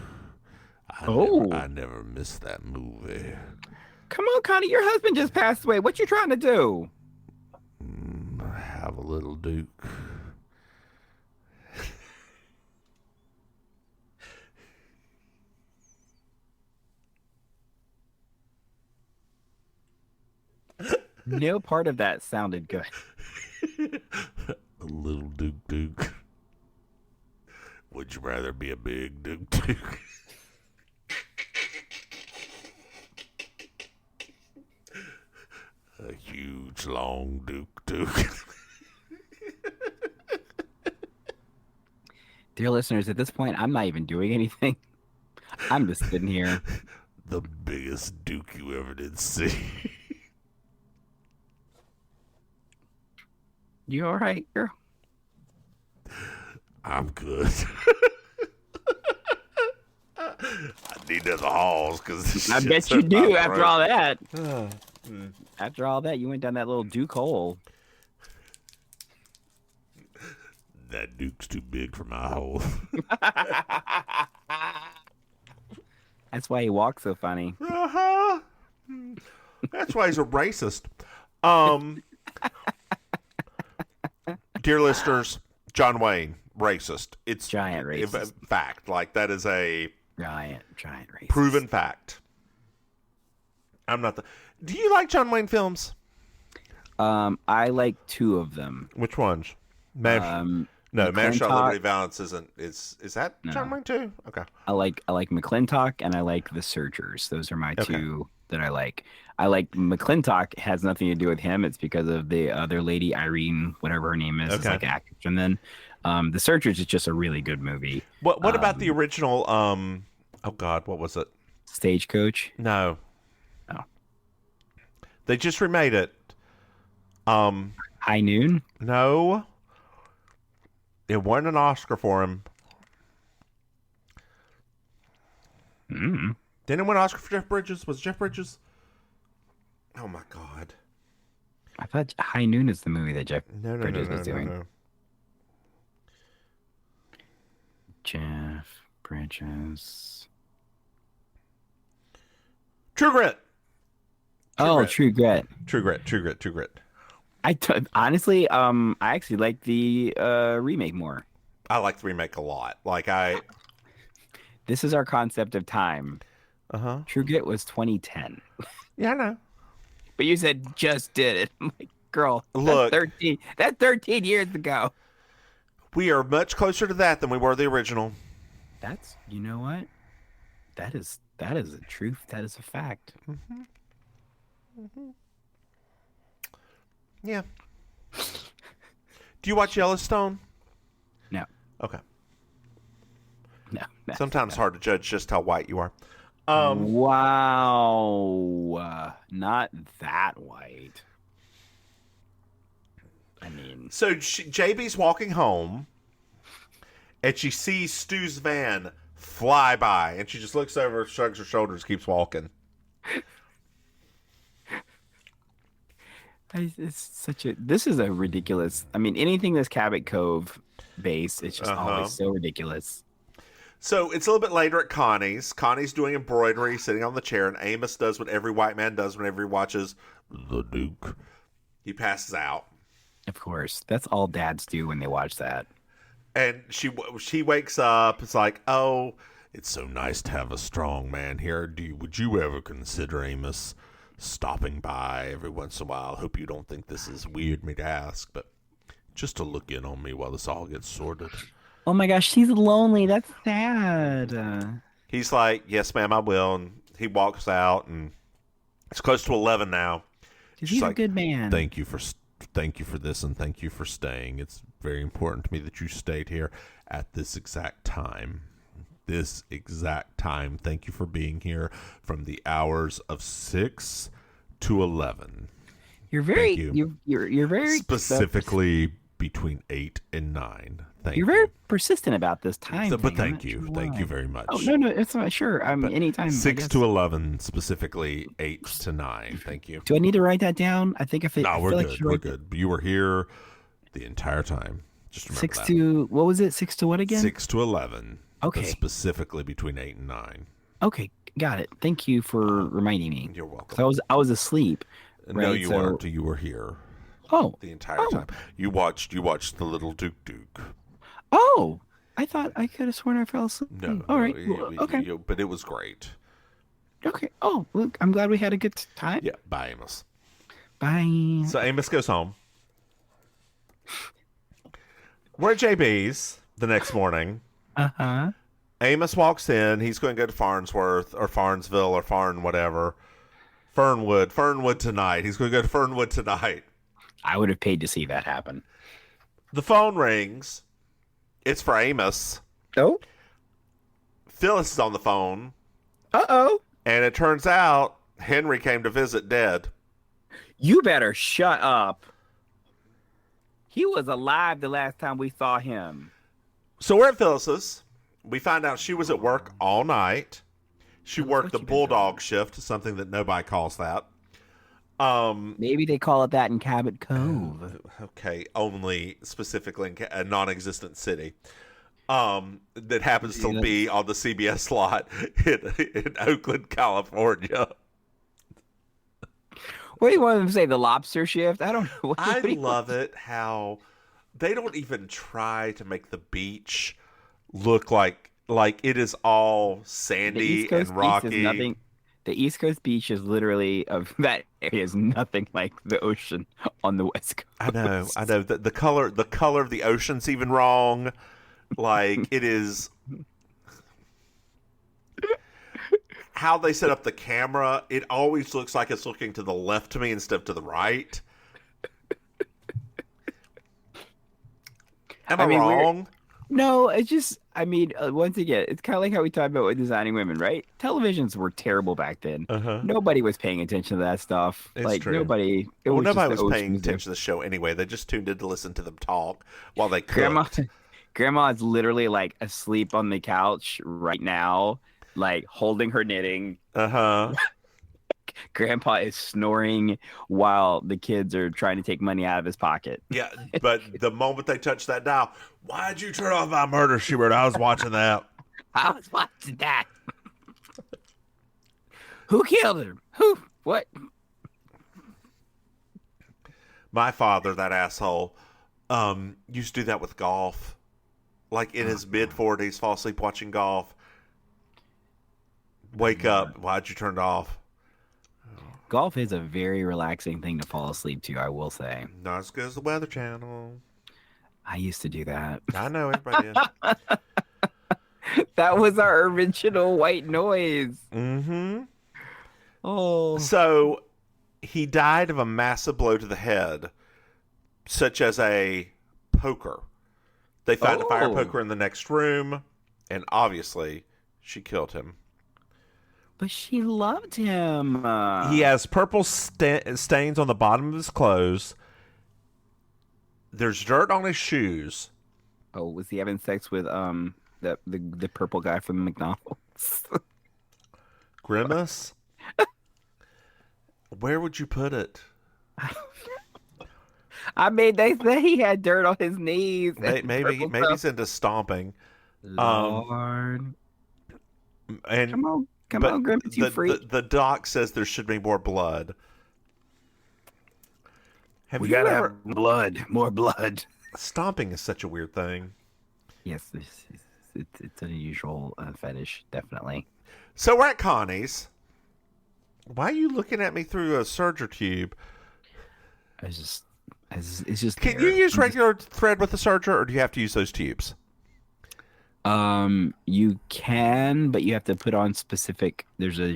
I never missed that movie. Come on, Connie, your husband just passed away. What you trying to do? Have a little Duke. No part of that sounded good. A little Duke. Would you rather be a big Duke? A huge, long Duke. Dear listeners, at this point, I'm not even doing anything. I'm just sitting here. The biggest Duke you ever did see. You all right, girl? I'm good. I need the halls because I bet you do after all that. After all that, you went down that little Duke hole. That Duke's too big for my hole. That's why he walks so funny. Uh-huh. That's why he's a racist. Dear listeners, John Wayne, racist. It's giant racist. Fact. Like, that is a giant racist. Proven fact. I'm not the... Do you like John Wayne films? I like 2 of them. Which ones? No, Man Shot Liberty Valance isn't. Is that John Wayne too? Okay. I like McClintock and I like The Searchers. Those are my 2 that I like. I like McClintock. Has nothing to do with him. It's because of the other lady, Irene, whatever her name is. It's like actress. And then The Searchers is just a really good movie. What about the original? Oh God, what was it? Stagecoach? No. Oh. They just remade it. High Noon? No. It won an Oscar for him. Didn't it win an Oscar for Jeff Bridges? Was Jeff Bridges? Oh my God. I thought High Noon is the movie that Jeff Bridges was doing. No. Jeff Bridges. True Grit. True Grit. True Grit. Honestly, I actually like the remake more. I like the remake a lot. This is our concept of time. Uh-huh. True Grit was 2010. Yeah, I know. But you said just did it. I'm like, girl, look, that's 13 years ago. We are much closer to that than we were the original. That's, you know what? That is a truth. That is a fact. Mm-hmm. Mm-hmm. Yeah. Do you watch Yellowstone? No. Okay. No. Sometimes hard to judge just how white you are. Wow. Not that white. I mean. So JB's walking home, and she sees Stu's van fly by, and she just looks over, shrugs her shoulders, keeps walking. This is a ridiculous. I mean, anything that's Cabot Cove based, it's just always so ridiculous. So it's a little bit later at Connie's. Connie's doing embroidery, sitting on the chair, and Amos does what every white man does whenever he watches The Duke. He passes out. Of course. That's all dads do when they watch that. And she wakes up. It's like, oh, it's so nice to have a strong man here. Would you ever consider Amos stopping by every once in a while? Hope you don't think this is weird me to ask, but just to look in on me while this all gets sorted. Oh my gosh, she's lonely. That's sad. He's like, yes, ma'am, I will. And he walks out, and it's close to 11 now. He's like, a good man. Thank you for this, and thank you for staying. It's very important to me that you stayed here at this exact time. Thank you for being here from the hours of 6 to 11. You're very you're very specifically between 8 and 9. You're very persistent about this time. But thank you. Thank you very much. Oh, no, it's not sure. Anytime. 6 to 11, specifically 8 to 9. Thank you. Do I need to write that down? I think No, we're good. We're good. You were here the entire time. Just remember 6 to, what was it? 6 to what again? 6 to 11. Okay. But specifically between 8 and 9. Okay, got it. Thank you for reminding me. You're welcome. I was asleep. No, you weren't. You were here. Oh. The entire time. You watched the little Duke. Oh, I thought I could have sworn I fell asleep. No. All right. Okay. But it was great. Okay. Oh, look, I'm glad we had a good time. Yeah. Bye, Amos. Bye. So Amos goes home. We're at JB's the next morning. Uh-huh. Amos walks in. He's going to go to Farnsworth or Farnsville or Farn whatever. Fernwood tonight. He's going to go to Fernwood tonight. I would have paid to see that happen. The phone rings. It's for Amos. Oh? Phyllis is on the phone. Uh-oh. And it turns out Henry came to visit dead. You better shut up. He was alive the last time we saw him. So we're at Phyllis's. We find out she was at work all night. She worked the bulldog shift, something that nobody calls that. Maybe they call it that in Cabot Cove. Okay, only specifically in a non-existent city. That happens to be on the CBS slot in Oakland, California. What do you want them to say? The lobster shift? I don't know. I love it how they don't even try to make the beach look like it is all sandy and rocky. The East Coast beach is literally that area is nothing like the ocean on the West Coast. I know. The color of the ocean's even wrong. Like it is. How they set up the camera, it always looks like it's looking to the left to me instead of to the right. Am I wrong? No, it's just, once again, it's kind of like how we talked about with designing women, right? Televisions were terrible back then. Nobody was paying attention to that stuff. It's true. Nobody was paying attention to the show anyway. They just tuned in to listen to them talk while they cooked. Grandma is literally like asleep on the couch right now, like holding her knitting. Grandpa is snoring while the kids are trying to take money out of his pocket. Yeah, but the moment they touch that dial, why'd you turn off my Murder, She Wrote? I was watching that. I was watching that. Who killed him? Who? What? My father, that asshole, used to do that with golf. Like in his mid-40s, fall asleep watching golf. Wake up. Why'd you turn it off? Golf is a very relaxing thing to fall asleep to, I will say. Not as good as the Weather Channel. I used to do that. I know, everybody did. That was our original white noise. Mm-hmm. Oh. So he died of a massive blow to the head, such as a poker. They found a fire poker in the next room, and obviously she killed him. But she loved him. He has purple stains on the bottom of his clothes. There's dirt on his shoes. Oh, was he having sex with the purple guy from McDonald's? Grimace? Where would you put it? They say he had dirt on his knees. Maybe he's into stomping. Lord. And Come on, Grimace, you freak. The doc says there should be more blood. We gotta have blood, more blood. Stomping is such a weird thing. Yes, it's an unusual fetish, definitely. So we're at Connie's. Why are you looking at me through a serger tube? It's just. Can you use regular thread with the serger, or do you have to use those tubes? You can, but you have to put on specific.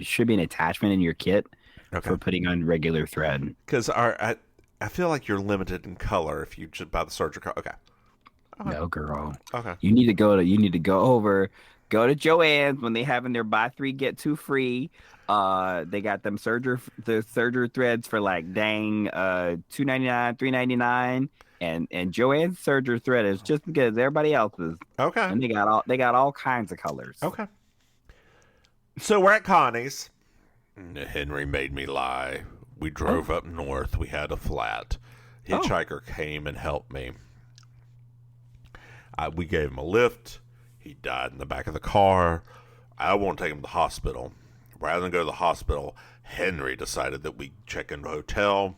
Should be an attachment in your kit for putting on regular thread. Because I feel like you're limited in color if you just buy the serger. Okay. No, girl. Okay. You need to go to Joann's when they have in their buy 3 get 2 free. They got them serger threads for like dang $2.99, $3.99. And Joann's serger thread is just as good as everybody else's. Okay. And they got all kinds of colors. Okay. So we're at Connie's. Henry made me lie. We drove up north. We had a flat. Hitchhiker came and helped me. We gave him a lift. He died in the back of the car. I won't take him to the hospital. Rather than go to the hospital, Henry decided that we check into a hotel.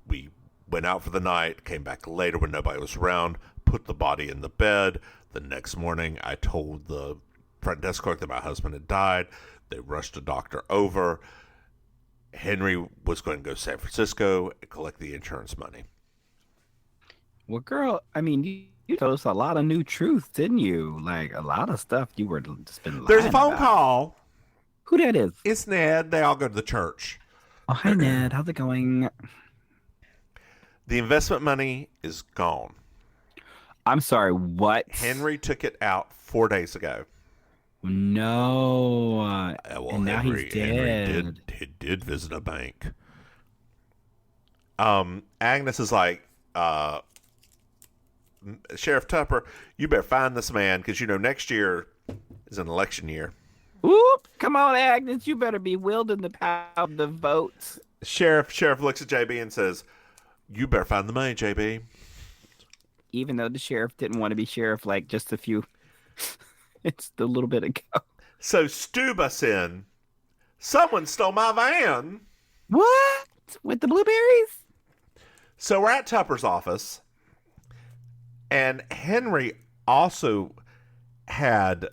We went out for the night, came back later when nobody was around, put the body in the bed. The next morning, I told the front desk clerk that my husband had died. They rushed a doctor over. Henry was going to go to San Francisco and collect the insurance money. Well, girl, you told us a lot of new truths, didn't you? Like a lot of stuff you were just been lying There's a phone about. call. Who that is? It's Ned. They all go to the church. Oh, hi, Ned. How's it going? The investment money is gone. I'm sorry, what? Henry took it out 4 days ago. No. And now he's dead. He did visit a bank. Agnes is like, Sheriff Tupper, you better find this man because, next year is an election year. Whoop! Come on, Agnes. You better be wielding the power of the votes. Sheriff looks at JB and says, you better find the money, JB. Even though the sheriff didn't want to be sheriff like just a few, it's a little bit ago. So Stu busts in. Someone stole my van. What? With the blueberries? So we're at Tupper's office. And Henry also had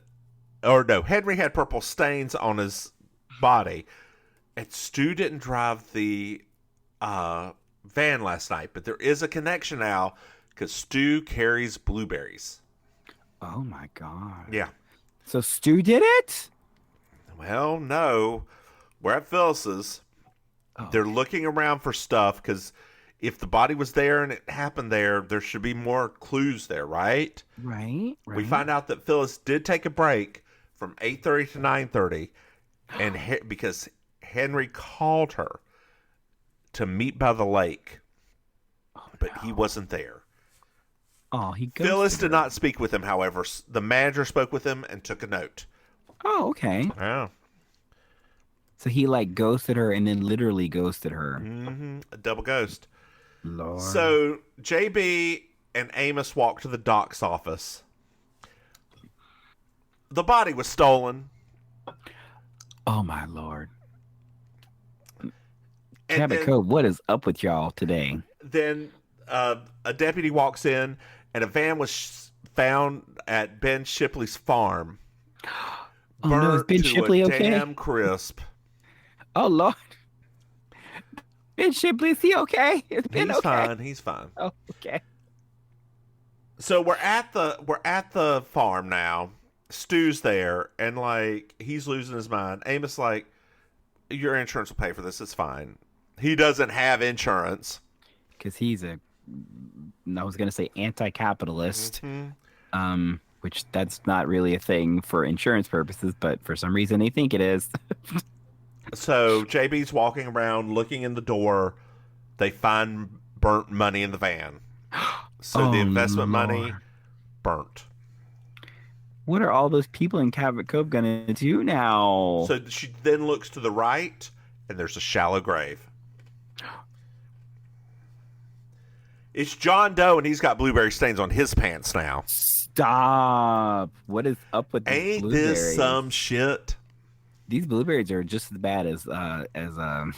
purple stains on his body. And Stu didn't drive the van last night. But there is a connection now because Stu carries blueberries. Oh, my God. Yeah. So Stu did it? Well, no. We're at Phyllis's. Oh. They're looking around for stuff because if the body was there and it happened there should be more clues there, right? Right. We find out that Phyllis did take a break from 8:30 to 9:30, and because Henry called her to meet by the lake, but he wasn't there. Oh, Phyllis did not speak with him, however. The manager spoke with him and took a note. Oh, okay. Yeah. So he ghosted her and then literally ghosted her. Mm-hmm. A double ghost. Lord. So JB and Amos walk to the doc's office. The body was stolen. Oh, my Lord. And Cabot Cove, what is up with y'all today? Then a deputy walks in, and a van was found at Ben Shipley's farm. Oh, no, is Ben Shipley okay? Damn crisp. Oh, Lord. Ben Shipley, is he okay? Is Ben He's okay? fine. He's fine. Oh, okay. So we're at the farm now. Stu's there, and he's losing his mind. Amos your insurance will pay for this. It's fine. He doesn't have insurance because he's I was gonna say anti-capitalist, which that's not really a thing for insurance purposes, but for some reason they think it is. So JB's walking around looking in the door. They find burnt money in the van. So the investment money burnt. What are all those people in Cabot Cove gonna do now? So she then looks to the right, and there's a shallow grave. It's John Doe, and he's got blueberry stains on his pants now. Stop! What is up with these blueberries? Ain't this some shit? These blueberries are just as bad as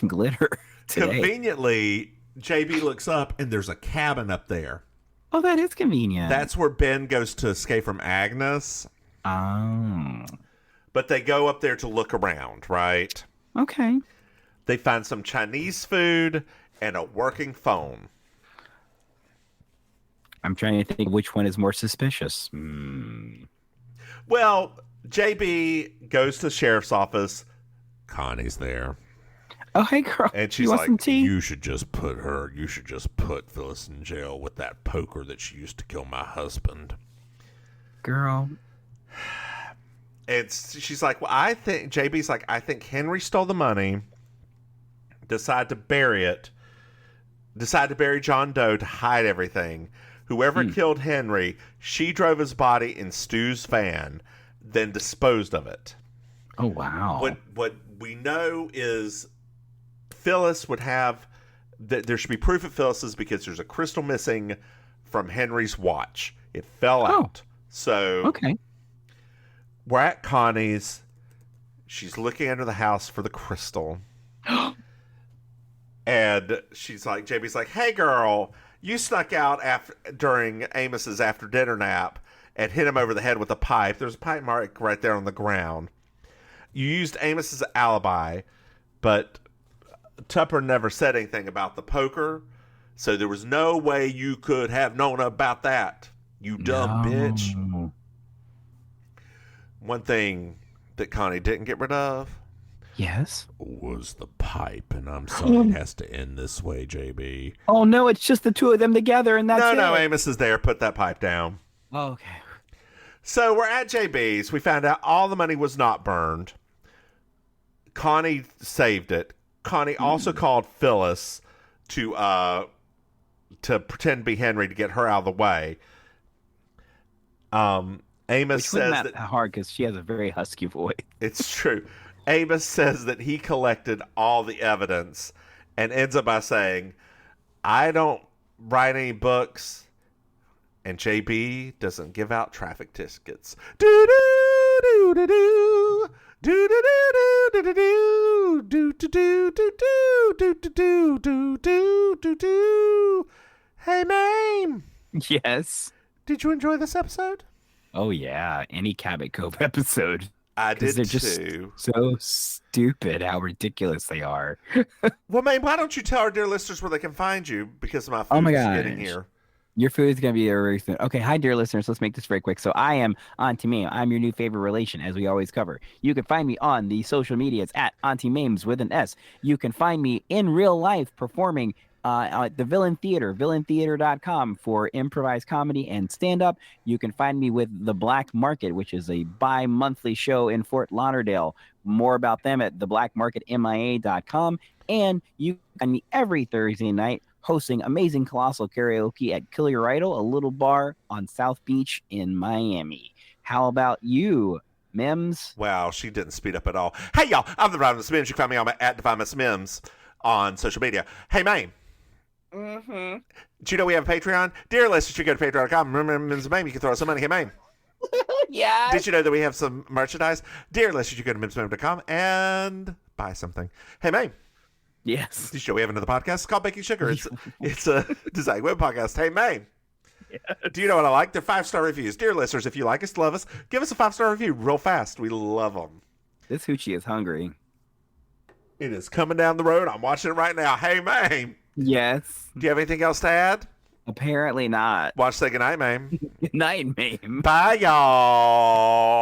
glitter today. Conveniently, JB looks up, and there's a cabin up there. Oh, that is convenient. That's where Ben goes to escape from Agnes. Oh. But they go up there to look around, right? Okay. They find some Chinese food and a working phone. I'm trying to think which one is more suspicious. Well, JB goes to the sheriff's office. Connie's there. Oh, hey, girl. And she's like, you should just put Phyllis in jail with that poker that she used to kill my husband. Girl. And she's like, well, JB's like, I think Henry stole the money, decided to bury it, decided to bury John Doe to hide everything. Whoever killed Henry, she drove his body in Stu's van, then disposed of it. Oh, wow. What we know is Phyllis would have, there should be proof of Phyllis's because there's a crystal missing from Henry's watch. It fell out. So okay. We're at Connie's. She's looking under the house for the crystal. And JB's like, hey, girl, you snuck out during Amos's after dinner nap and hit him over the head with a pipe. There's a pipe mark right there on the ground. You used Amos's alibi, but Tupper never said anything about the poker, so there was no way you could have known about that, you dumb bitch. One thing that Connie didn't get rid of was the pipe, and I'm sorry it has to end this way, JB. Oh, no, it's just the two of them together, and that's it. No, Amos is there. Put that pipe down. Oh, okay. So we're at JB's. We found out all the money was not burned. Connie saved it. Connie also called Phyllis to pretend to be Henry to get her out of the way. Amos Which wasn't says that that hard because she has a very husky voice. it's true. Amos says that he collected all the evidence and ends up by saying, I don't write any books, and JB doesn't give out traffic tickets. Do do do do do. Do do do do do do do do do do do do do do do do. Hey, Maim. Yes. Did you enjoy this episode? Oh yeah, any Cabot Cove episode. I did They're too. just so stupid how ridiculous they are. Well, Maim, why don't you tell our dear listeners where they can find you because my Oh my food's gosh. getting here. Your food is going to be there very soon. Okay, hi, dear listeners. Let's make this very quick. So I am Auntie Maim. I'm your new favorite relation, as we always cover. You can find me on the social medias at Auntie Maims with an S. You can find me in real life performing at the Villain Theater, villaintheater.com for improvised comedy and stand-up. You can find me with The Black Market, which is a bi-monthly show in Fort Lauderdale. More about them at theblackmarketmia.com. And you can find me every Thursday night hosting amazing colossal karaoke at Kill Your Idol, a little bar on South Beach in Miami. How about you, Mims? Wow, she didn't speed up at all. Hey, y'all, I'm the Divinemissmims. You can find me on at thedivinemissmims on social media. Hey, Maim. Mm-hmm. Do you know we have a Patreon? Dear listeners, you go to patreon.com. Remember, Mims Maim, you can throw us some money. Hey, Maim. Yeah. Did you know that we have some merchandise? Dear listeners, you go to mimsmaim.com and buy something. Hey, Maim. Yes. Did you know we have another podcast? It's called Baking Sugar. It's a design web podcast. Hey, Maim. Yes. Do you know what I like? They're 5-star reviews. Dear listeners, if you like us, love us, give us a 5-star review real fast. We love them. This hoochie is hungry. It is coming down the road. I'm watching it right now. Hey, Maim. Yes. Do you have anything else to add? Apparently not. Watch Say Goodnight, Maim. Good night, Maim. Bye, y'all.